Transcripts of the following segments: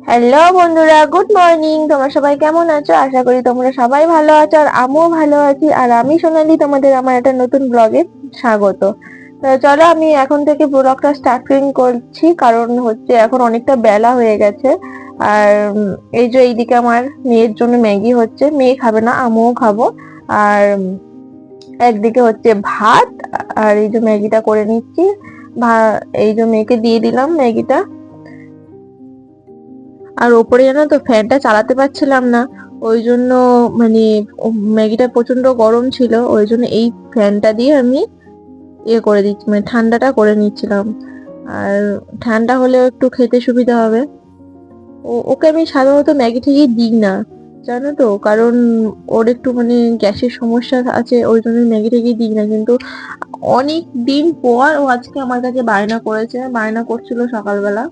Hello বন্ধুরা, good morning. তোমরা সবাই কেমন আছো? আশা করি তোমরা সবাই ভালো আছো, আর আমিও ভালো আছি। আর আমি সোনালি, তোমাদের আমার একটা নতুন ব্লগে স্বাগত। তো চলো, আমি এখন থেকে ব্লগটা স্টার্টিং করছি, কারণ হচ্ছে এখন অনেকটা বেলা হয়ে গেছে। আর এই যে এইদিকে আমার মেয়ের জন্য ম্যাগি হচ্ছে, মেয়ে খাবে না, আমিও খাবো। আর একদিকে হচ্ছে ভাত, আর এই যে ম্যাগিটা করে নিচ্ছি। এই যে মেয়েকে দিয়ে দিলাম ম্যাগিটা। আর ওপরে জানো তো, ফ্যানটা চালাতে পারছিলাম না, ওই জন্য মানে ম্যাগিটা প্রচন্ড গরম ছিল, ওই জন্য এই ফ্যানটা দিয়ে আমি করে দিচ্ছি, মানে ঠান্ডাটা করে নিচ্ছিলাম। আর ঠান্ডা হলেও একটু খেতে সুবিধা হবে। ওকে আমি সাধারণত ম্যাগি ঠিকই দিই না, জানো তো, কারণ ওর একটু মানে গ্যাসের সমস্যা আছে, ওই জন্য ম্যাগি ঠিকই দিই না। কিন্তু অনেক দিন পর ও আজকে আমার কাছে বায়না করেছে, বায়না করছিল সকালবেলা,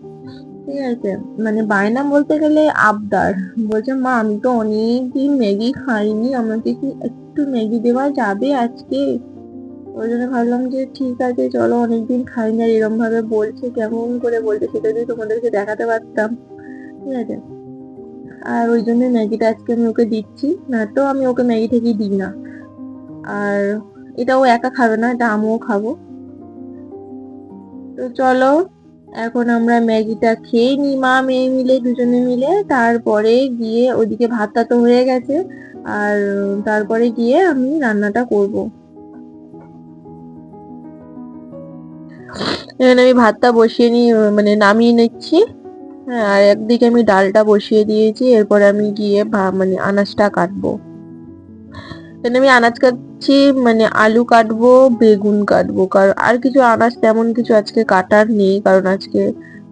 ঠিক আছে, মানে বায়না বলতে গেলে আবদার। বলছে, মা আমি তো অনেকদিন ম্যাগি খাইনি, আমাকে কি একটু ম্যাগি দেওয়া যাবে আজকে? ওই জন্য ভাবলাম যে ঠিক আছে চলো, অনেকদিন খাইনি, আর এরকম ভাবে বলছে, কেমন করে বলছে সেটা যদি তোমাদেরকে দেখাতে পারতাম, ঠিক আছে। আর ওই জন্য ম্যাগিটা আজকে আমি ওকে দিচ্ছি, না তো আমি ওকে ম্যাগি থেকেই দিই না। আর এটা ও একা খাবে না, এটা আমিও খাবো। তো চলো, এখন আমরা ম্যাগিটা খেয়ে নি, মা মেয়ে মিলে, দুজনে মিলে। তারপরে গিয়ে ওদিকে ভাতটা তো হয়ে গেছে, আর তারপরে গিয়ে আমি রান্নাটা করব। এখানে আমি ভাতটা বসিয়ে নি, মানে নামিয়ে নিচ্ছি। হ্যাঁ, আর একদিকে আমি ডালটা বসিয়ে দিয়েছি, এরপরে আমি গিয়ে মানে আনাজটা কাটবো। এখানে আমি আনাজ কাটছি, মানে আলু কাটবো, বেগুন কাটবো, কারণ আর কিছু আনাজ তেমন কিছু আজকে কাটার নেই, কারণ আজকে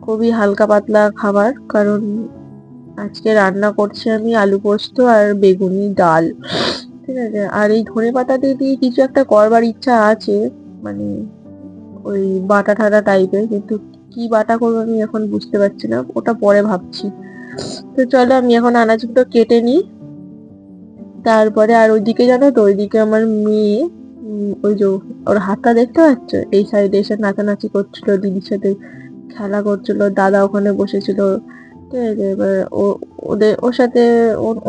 খুবই হালকা পাতলা খাবার। কারণ আজকে রান্না করছি আমি আলু পোস্ত আর বেগুনি ডাল, ঠিক আছে। আর এই ধনেপাতা দিয়ে কিছু একটা করবার ইচ্ছা আছে, মানে ওই বাটা ঠাটা টাইপের, কিন্তু কি বাটা করবো আমি এখন বুঝতে পারছি না, ওটা পরে ভাবছি। তো চলো, আমি এখন আনাজগুলো কেটে নিই। তারপরে আর ওইদিকে জানো তো, ওইদিকে আমার মেয়ে, ওই যে ওর হাতটা দেখতে পাচ্ছ, এই সাইডে এসে নাচানাচি করছিল, দিদির সাথে খেলা করছিল, দাদা ওখানে বসেছিল, ঠিক আছে। এবার ওর সাথে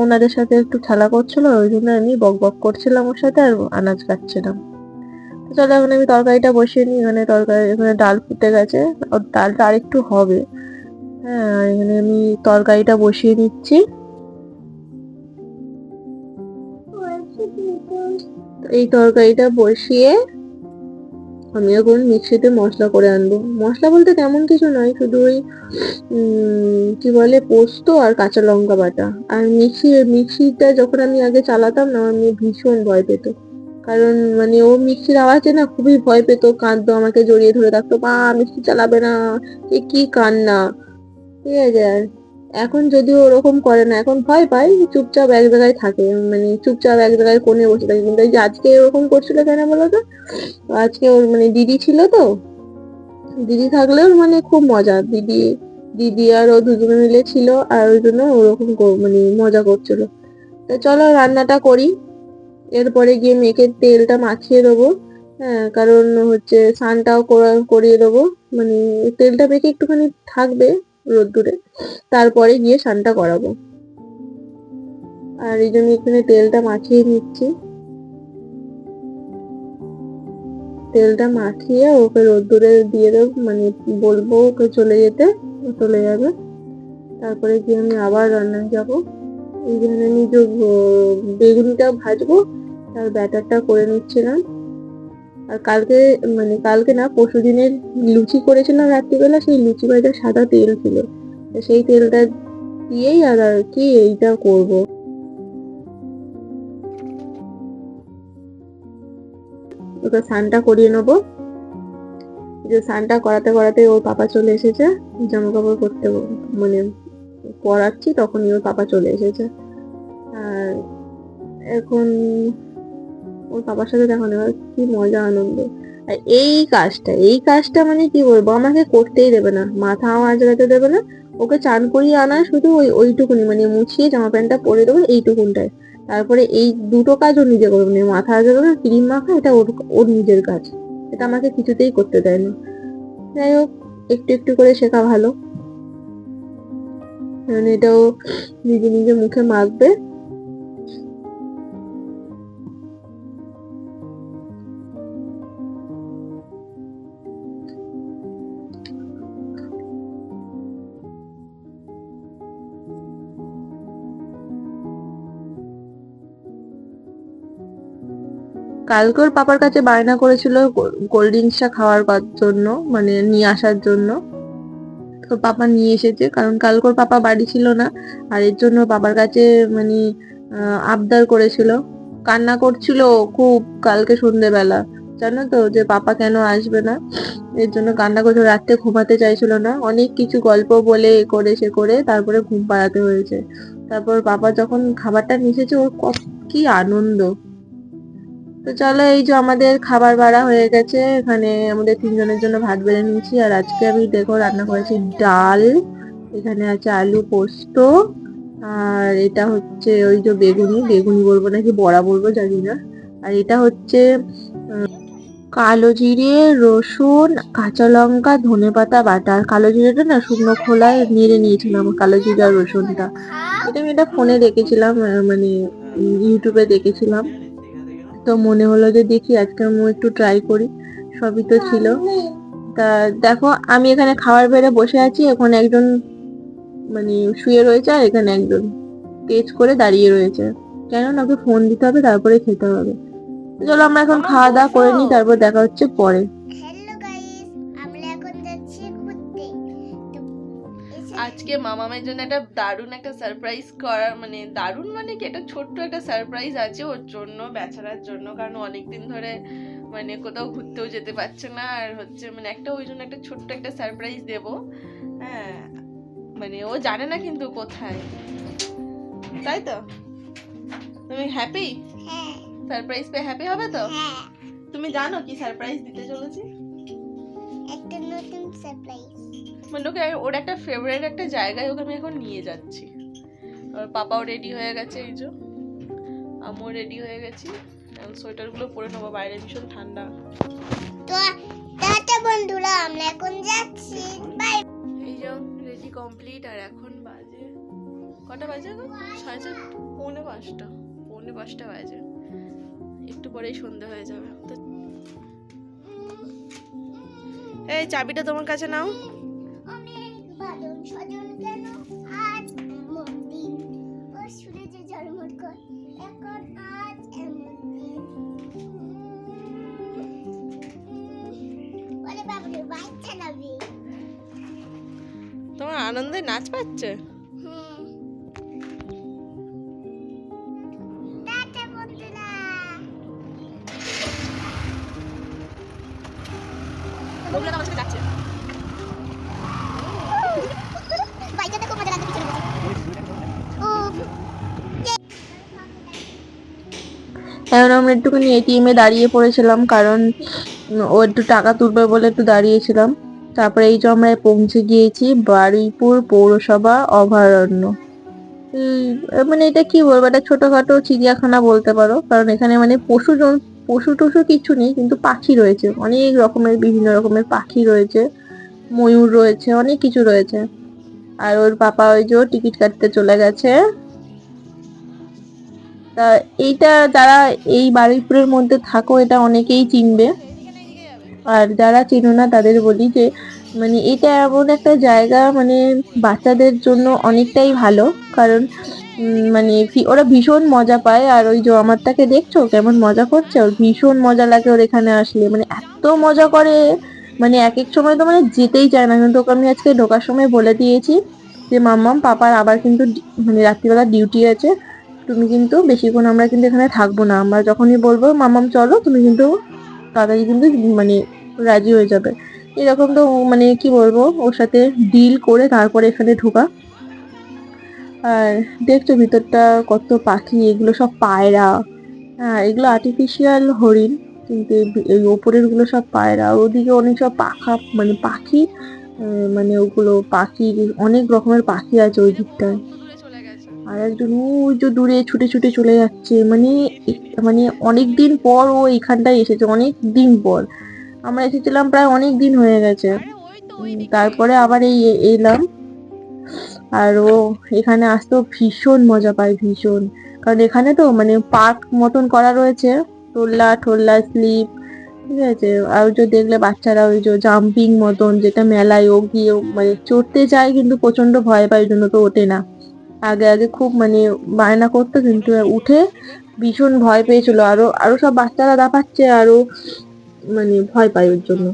ওনাদের সাথে একটু খেলা করছিল, ওই জন্য আমি বক বক করছিলাম ওর সাথে, আর আনাজ কাটছিলাম। তো চলো, এখন আমি তরকারিটা বসিয়ে নিই। এখানে তরকারি, এখানে ডাল ফুটে গেছে, ওর ডালটা আরেকটু হবে। হ্যাঁ, আর এখানে আমি তরকারিটা বসিয়ে নিচ্ছি। এই তরকারিটা বসিয়ে আমি এখন মিক্সিতে মশলা করে আনবো। মশলা বলতে তেমন কিছু নয়, শুধু ওই কি বলে, পোস্ত আর কাঁচা লঙ্কা বাটা। আর মিক্সিটা যখন আমি আগে চালাতাম না, আমার মেয়ে ভীষণ ভয় পেত, কারণ মানে ও মিক্সির আওয়াজে না খুবই ভয় পেত, কাঁদতো, আমাকে জড়িয়ে ধরে থাকতো, মা মিক্সি চালাবে না, এ কি কান্না, ঠিক আছে। আর এখন যদিও ওরকম করে না, এখন ভয় পায়, চুপচাপ এক জায়গায় থাকে, মানে চুপচাপ এক জায়গায় কোণে বসে থাকে। কিন্তু এই যে আজকে এরকম করছিল কেন বলো তো? আজকে ওর মানে দিদি ছিল তো, দিদি থাকলেও মানে খুব মজা, দিদি দিদি আর ও দুজনে মিলে ছিল, আর ওই জন্য ওরকম মানে মজা করছিল। তো চলো রান্নাটা করি, এরপরে গিয়ে মেয়েকে তেলটা মাখিয়ে দেবো। হ্যাঁ, কারণ হচ্ছে স্নানটাও করিয়ে দেবো, মানে তেলটা মেখে একটুখানি থাকবে রোদ্দুরে, তারপরে গিয়ে স্নানটা করাবো। আর এই জন্য এখানে তেলটা মাখিয়ে নিচ্ছি। তেলটা মাখিয়ে ওকে রোদ্দুরে দিয়ে দেবো, মানে বলবো ওকে চলে যেতে, ও চলে যাবে। তারপরে গিয়ে আমি আবার রান্নায় যাব। এই জন্য আমি যে বেগুনিটা ভাজবো, তার ব্যাটারটা করে নিচ্ছিলাম। আর কালকে, মানে কালকে না, পরশু দিনের লুচি করেছিলাম রাত্রিবেলা, সেই লুচি ভাজা সাদা তেল ছিল, তো সেই তেলটা দিয়েই আর কি এইটা করব। ওকে স্নানটা করিয়ে নেবো। যে স্নানটা করাতে করাতে ওর পাপা চলে এসেছে, জামা কাপড় করতে, মানে পরাচ্ছি, তখনই ওর পাপা চলে এসেছে। আর এখন ওর পাপার সাথে দেখা নেওয়ার কি মজা, আনন্দ। আর এই কাজটা মানে কি বলবো, আমাকে করতেই দেবে না, মাথাও আঁচড়াতে দেবে না। ওকে চান করিয়ে আনা শুধু ওইটুকুনি, মানে মুছিয়ে জামা প্যান্টটা পরে দেবো, এইটুকুনটাই। তারপরে এই দুটো কাজ ও নিজে করবে, মানে মাথা আঁচড়ানো, ক্রিম মাখা, এটা ওর ওর নিজের কাজ। এটা আমাকে কিছুতেই করতে দেয় না। যাই হোক, একটু একটু করে শেখা ভালো। মানে এটাও নিজে নিজে মুখে মাখবে। কালকে ওর পাপার কাছে বায়না করেছিল কোল্ড ড্রিঙ্কসটা খাওয়ার জন্য, মানে নিয়ে আসার জন্য। তো পাপা নিয়ে এসেছে, কারণ কালকে ওর পাপা বাড়ি ছিল না, আর এর জন্য বাবার কাছে মানে আবদার করেছিল, কান্না করছিল খুব কালকে সন্ধ্যেবেলা, জানো তো যে পাপা কেন আসবে না, এর জন্য কান্না করছিল, রাত্রে ঘুমাতে চাইছিল না, অনেক কিছু গল্প বলে করে সে করে তারপরে ঘুম পাড়াতে হয়েছে। তারপর বাবা যখন খাবারটা নিয়ে এসেছে ওর কি আনন্দ। তো চলো, এই যে আমাদের খাবার বাড়া হয়ে গেছে, এখানে আমাদের 3 জনের জন্য ভাত বেড়ে নিয়েছি। আর আজকে আমি দেখো রান্না করেছি ডাল, এখানে আছে আলু পোস্ত, আর এটা হচ্ছে ওই যে বেগুনি বেগুনি বলবো নাকি বড়া বলবো জানি না। আর এটা হচ্ছে কালো জিরে, রসুন, কাঁচা লঙ্কা, ধনেপাতা বাটা। আর কালো জিরেটা না শুকনো খোলায় নেড়ে নিয়েছিলাম, কালো জিরে আর রসুনটা। আমি এটা ফোনে দেখেছিলাম, মানে ইউটিউবে দেখেছিলাম, তো মনে হলো যে দেখি আজকে আমি একটু ট্রাই করি, সবই তো ছিল। তা দেখো আমি এখানে খাবার বেড়ে বসে আছি, এখন একজন মানে শুয়ে রয়েছে, আর এখানে একজন তেজ করে দাঁড়িয়ে রয়েছে, কেন ওকে ফোন দিতে হবে তারপরে খেতে হবে। চলো আমরা এখন খাওয়া দাওয়া করে নিই, তারপর দেখা হচ্ছে পরে। আজকে মামামের জন্য একটা দারুণ একটা সারপ্রাইজ করার, মানে দারুণ মানে কি, একটা ছোট্ট একটা সারপ্রাইজ আছে ওর জন্য, বেচারার জন্য, কারণ অনেকদিন ধরে মানে কোথাও ঘুরতেও যেতে পারছে না, আর হচ্ছে মানে একটা ওই জন্য একটা ছোট্ট একটা সারপ্রাইজ দেব। হ্যাঁ, মানে ও জানে না কিন্তু কোথায়, তাই তো? তুমি হ্যাপি? হ্যাঁ। সারপ্রাইজ পেয়ে হ্যাপি হবে তো? হ্যাঁ। তুমি জানো কি সারপ্রাইজ দিতে চলেছি? একটা নতুন সারপ্রাইজ, মানে ওকে ওর একটা ফেভারিট একটা জায়গায় ওকে আমি এখন নিয়ে যাচ্ছি। আর পাপাও রেডি হয়ে গেছে, এই যে আমিও রেডি হয়ে গেছি, এখন সোয়েটারগুলো পরে নেবো, বাইরে ভীষণ ঠান্ডা। তো টাটা বন্ধুরা, আমরা এখন যাচ্ছি, বাই। এই যে রেডি কমপ্লিট, আর এখন বাজে কটা বাজে? 5:30, পৌনে 5টা বাজে, একটু পরেই সন্ধ্যা হয়ে যাবে। তো এই চাবিটা তোমার কাছে নাও। তোমার আনন্দে নাচ পাচ্ছে? এখন আমরা একটুখানি এটিএম এ দাঁড়িয়ে পড়েছিলাম, কারণ ও একটু টাকা তুলবে বলে একটু দাঁড়িয়েছিলাম। তারপরে এই যে আমরা পৌঁছে গিয়েছি বারুইপুর পৌরসভা অভয়ারণ্য। মানে এটা কি বলবো, এটা ছোটখাটো চিড়িয়াখানা বলতে পারো, কারণ এখানে মানে পশু টশু কিছু নেই, কিন্তু পাখি রয়েছে অনেক রকমের, বিভিন্ন রকমের পাখি রয়েছে, ময়ূর রয়েছে, অনেক কিছু রয়েছে। আর ওর পাপা ওই যে টিকিট কাটতে চলে গেছে। তা এইটা যারা এই বারুইপুরের মধ্যে থাকো এটা অনেকেই চিনবে, আর যারা চিনো না তাদের বলি যে মানে এটা এমন একটা জায়গা, মানে বাচ্চাদের জন্য অনেকটাই ভালো, কারণ মানে ওরা ভীষণ মজা পায়। আর ওই যে আমারটাকে দেখছো কেমন মজা করছে, ওর ভীষণ মজা লাগে ওর এখানে আসলে, মানে এত মজা করে, মানে এক এক সময় তো মানে যেতেই চায় না। কিন্তু ওকে আমি আজকে ঢোকার সময় বলে দিয়েছি যে মাম্মাম পাপার আবার কিন্তু মানে রাত্রিবেলা ডিউটি আছে, তুমি কিন্তু বেশিক্ষণ আমরা কিন্তু এখানে থাকবো না, আমরা যখনই বলবো মাম্মাম চলো তুমি কিন্তু তাড়াতাড়ি কিন্তু মানে রাজি হয়ে যাবে। এরকম তো মানে কি বলবো, ওর সাথে ডিল করে তারপরে এখানে ঢোকা। আর দেখছো ভিতরটা কত পাখি, এগুলো সব পায়রা, হ্যাঁ এগুলো আর্টিফিশিয়াল হরিণ, কিন্তু এই ওপরের গুলো সব পায়রা, ওদিকে অনেক সব মানে পাখি, মানে ওগুলো পাখি, অনেক রকমের পাখি আছে ওই দিকটায়। আর একজন ওই যে দূরে ছুটে ছুটে চলে যাচ্ছে, মানে মানে অনেক দিন পর ও এখানটায় এসেছে, অনেক দিন পর। আমরা এসেছিলাম প্রায় অনেক দিন হয়ে গেছে, তারপরে আবার এই এলাম। আর ও এখানে আসতেও ভীষণ মজা পায়, ভীষণ। কারণ এখানে তো মানে পার্ক মতন করা রয়েছে, দোলনা ঠোলনা স্লিপ, ঠিক আছে। আর ওই যে দেখলে বাচ্চারা ওই যে জাম্পিং মতন, যেটা মেলায় ও গিয়ে মানে চড়তে চায় কিন্তু প্রচন্ড ভয় পায়, ওই জন্য তো ওঠে না। আগে আগে খুব মানে বায়না করতো, কিন্তু উঠে ভীষণ ভয় পেয়েছিল। আরো আরো সব বাচ্চারা দাপাচ্ছে, আরো মানে ভয় পায় ওর জন্য।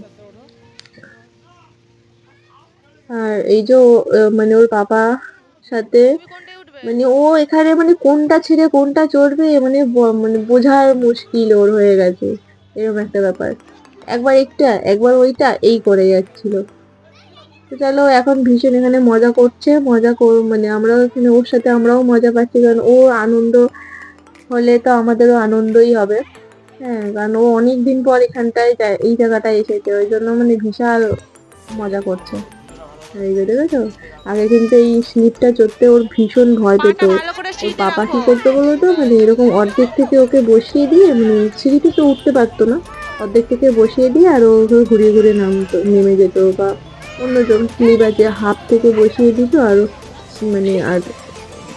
আর এই যে মানে ওর বাবা সাথে মানে ও এখানে মানে কোনটা ছেড়ে কোনটা চড়বে মানে মানে বোঝার মুশকিল ওর হয়ে গেছে, এরকম একটা ব্যাপার। একবার একটা একবার ওইটা এই করে যাচ্ছিল। তো চলো, এখন ভীষণ এখানে মজা করছে, মানে আমরাও এখানে ওর সাথে আমরাও মজা পাচ্ছি, কারণ ও আনন্দ হলে তো আমাদেরও আনন্দই হবে। হ্যাঁ, কারণ ও অনেকদিন পর এখানটায় এই জায়গাটায় এসেছে, ওই জন্য মানে বিশাল মজা করছে। এই যে দেখেছো, আগে কিন্তু এই স্লিপটা চড়তে ওর ভীষণ ভয় পেত। ওর পাপা কি করতো বলতো, মানে এরকম অর্ধেক থেকে ওকে বসিয়ে দিয়ে, মানে সিঁড়িতে তো উঠতে পারতো না, অর্ধেক থেকে বসিয়ে দিয়ে আর ও ঘুরিয়ে ঘুরিয়ে নেমে যেত, বা অন্যজন স্লিপ আছে হাফ থেকে বসিয়ে দিত, আর মানে আর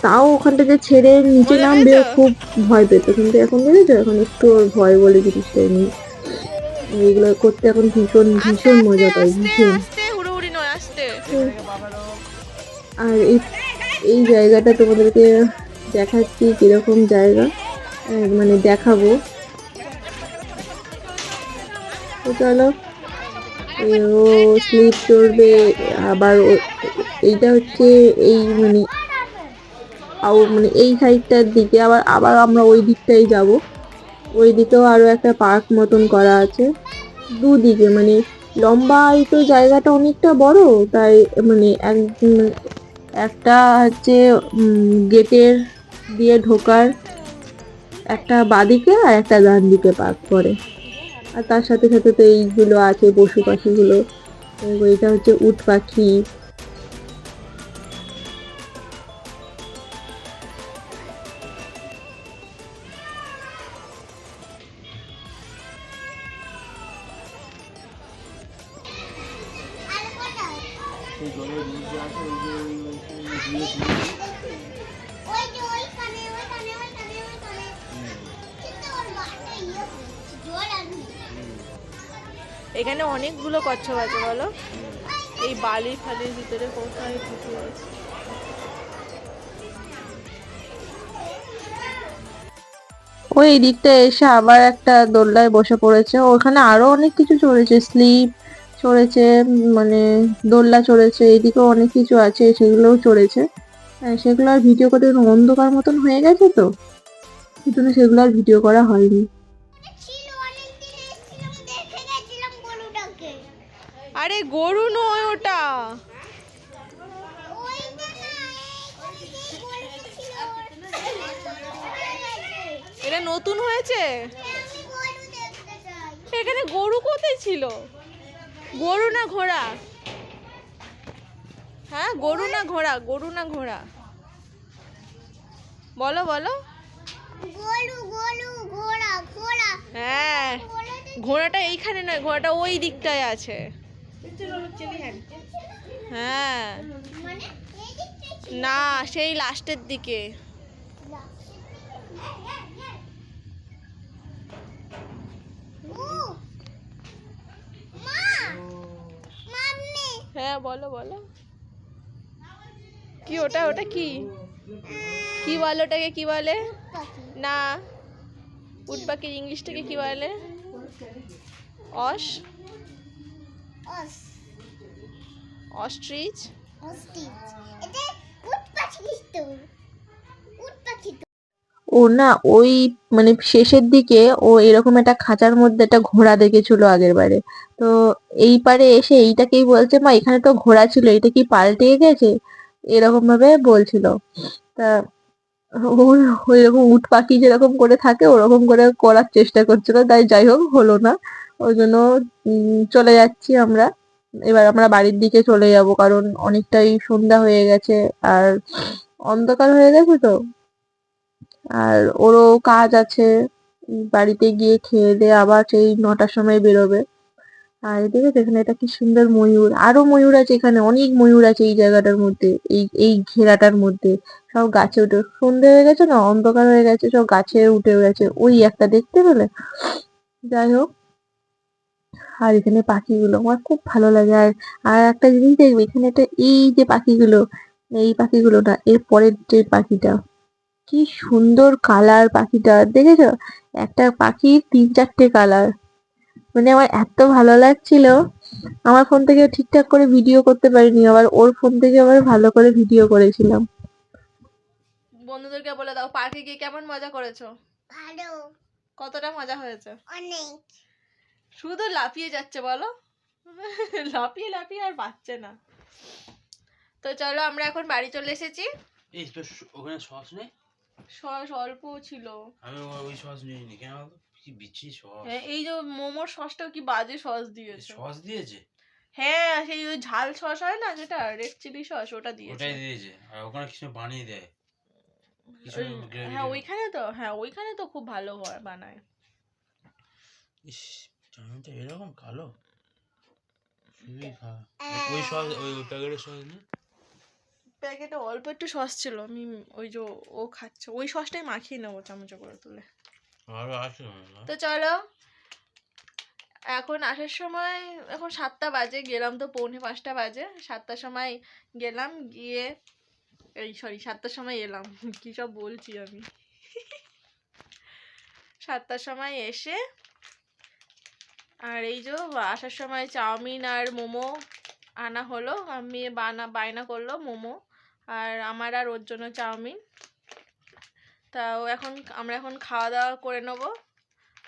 তাও ওখানটা যে ছেড়ে নিচে নামবে ও খুব ভয় পেত। কিন্তু এখন দেখেছো, এখন একটু ওর ভয় বলে জিনিসটাই নেই। এইগুলো করতে এখন ভীষণ ভীষণ মজা পাই, ভীষণ। আর এই জায়গাটা তোমাদেরকে দেখাচ্ছি কিরকম জায়গা, মানে দেখাবো। তো চলো, ও স্লিপ চড়বে। আবার এইটা হচ্ছে এই মানে মানে এই সাইডটার দিকে, আবার আবার আমরা ওই দিকটাই যাব। ওই দিকেও আরো একটা পার্ক মতন করা আছে দুদিকে, মানে লম্বাই তো জায়গাটা অনেকটা বড়, তাই মানে একটা হচ্ছে গেটের দিয়ে ঢোকার একটা বাদিকে আর একটা ডান দিকে পার্ক করে। আর তার সাথে সাথে তো এইগুলো আছে পশু পাখিগুলো। এটা হচ্ছে উট পাখি। এখানে অনেকগুলো কচ্ছপ আছে বলো, এই বালি ফালির ভিতরে কোথায় ঢুকে আছে। ওই দিকটা এসে আবার একটা দোলনায় বসে পড়েছে, ওখানে আরো অনেক কিছু চড়েছে, স্লিপ চড়েছে, মানে দোলনা চড়েছে, এদিকেও অনেক কিছু আছে সেগুলোও চড়েছে। হ্যাঁ, সেগুলো আর ভিডিও করতে অন্ধকার মতন হয়ে গেছে তো, এই জন্য সেগুলো আর ভিডিও করা হয়নি। আরে গরু নয় ওটা, এটা নতুন হয়েছে। এখানে গরু কোথায় ছিল? গরু না ঘোড়া? হ্যাঁ, গরু না ঘোড়া? গরু না ঘোড়া বলো বলো। হ্যাঁ, ঘোড়াটা এইখানে নয়, ঘোড়াটা ওই দিকটায় আছে। হ্যাঁ, না সেই লাস্টের দিকে। হ্যাঁ বলো বলো, কি ওটা? ওটা কি কি বলে ওটাকে? কি বলে? না, উট পাখির ইংলিশটাকে কি বলে? অস্ট্রিচ। ও না, ওই মানে শেষের দিকে ও এরকম একটা খাঁচার মধ্যে একটা ঘোড়া দেখেছিল আগের বারে। তো এই পারে এসে এইটাকেই বলছে, মা এখানে তো ঘোড়া ছিল, এটা কি পাল্টে গেছে, এরকম ভাবে বলছিল। তা ওই রকম উট পাখি যেরকম করে থাকে ওরকম করে করার চেষ্টা করছিল, তাই যাই হোক হলো না। ওই জন্য চলে যাচ্ছি আমরা। এবার আমরা বাড়ির দিকে চলে যাব, কারণ অনেকটাই সন্ধ্যা হয়ে গেছে আর অন্ধকার হয়ে গেছে তো। আর ওরও কাজ আছে, বাড়িতে গিয়ে খেয়ে দিয়ে আবার সেই 9টার সময় বেরোবে। আর দেখেছো এখানে এটা কি সুন্দর ময়ূর, আরো ময়ূর আছে এখানে, অনেক ময়ূর আছে এই জায়গাটার মধ্যে, এই ঘেরাটার মধ্যে। সব গাছে উঠে, সন্ধে হয়ে গেছে না, অন্ধকার হয়ে গেছে, সব গাছে উঠে গেছে, ওই একটা দেখতে পেলে। যাই হোক, আর এখানে পাখিগুলো আমার খুব ভালো লাগে। আর আর একটা জিনিস দেখবে এখানে, একটা এই যে পাখিগুলো, এই পাখিগুলো না, এর পরের যে পাখিটা, কি সুন্দর কালার পাখিটা, দেখেছো? একটা পাখির 3-4টে কালার। মানে আমার এত ভালো লাগছিল, আমার ফোন থেকে ঠিকঠাক করে ভিডিও করতে পারিনি, আবার ওর ফোন থেকে আবার ভালো করে ভিডিও করেছিলাম। বন্ধুদেরকে বলে দাও পার্কে গিয়ে কেমন মজা করেছো। ভালো, কতটা মজা হয়েছে? অনেক। শুধু লাফিয়ে যাচ্ছে বলো, লাফিয়ে লাফিয়ে আর বাঁচছে না। তো চলো আমরা এখন বাড়ি চলে এসেছি। এই তো ওখানে সস নেই? সস অল্প ছিল। আমি ওই সস নিইনি কেন বলতো? কি বিচ্ছিরি সস। হ্যাঁ, এই যে মোমোর সসটাও কি বাজে সস দিয়েছে। সস দিয়েছে? হ্যাঁ, সেই ওই ঝাল সস হয় না, যেটা রেড চিলি সস, ওটা দিয়েছে। ওটাই দিয়েছে, আর ওখানে কিছু বানিয়ে দেয় কিছু হ্যাঁ ওইখানে তো খুব ভালো হয় বানায়। ইস, চাউমিনটা এরকম কালো, খুবই খারাপ। ওই সস, ওই প্যাকেটের সস নেই? প্যাকেটে অল্প একটু সস ছিল, আমি ওই যে ও খাচ্ছে ওই সসটাই মাখিয়ে নেবো চামচে করে তুলে। আরো আছে মনে হয়। তো চলো, এখন আসার সময়, এখন 7টা বাজে, গেলাম তো 4:45 বাজে, 7টার সময় গেলাম, গিয়ে এই সরি 7টার সময় এলাম, কি সব বলছি আমি। 7টার সময় এসে, আর এই যে আসার সময় চাউমিন আর মোমো আনা হলো, আমি বায়না করলো মোমো, আর আমার আর ওর জন্য চাউমিন। তাও আমরা এখন খাওয়া দাওয়া করে নেবো,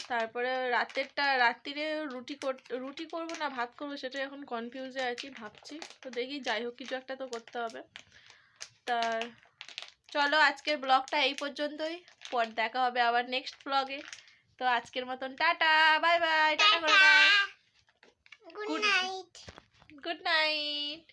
তারপরে রাত্রিরে রুটি করবো না ভাত করবো সেটা এখন কনফিউজে আছি, ভাবছি। তো দেখি, যাই হোক কিছু একটা তো করতে হবে। তা চলো আজকের ব্লগটা এই পর্যন্তই, পর দেখা হবে আবার নেক্সট ব্লগে। তো আজকের মতন টাটা, বাই বাই, টাটা করে দাও, গুড নাইট। Good night.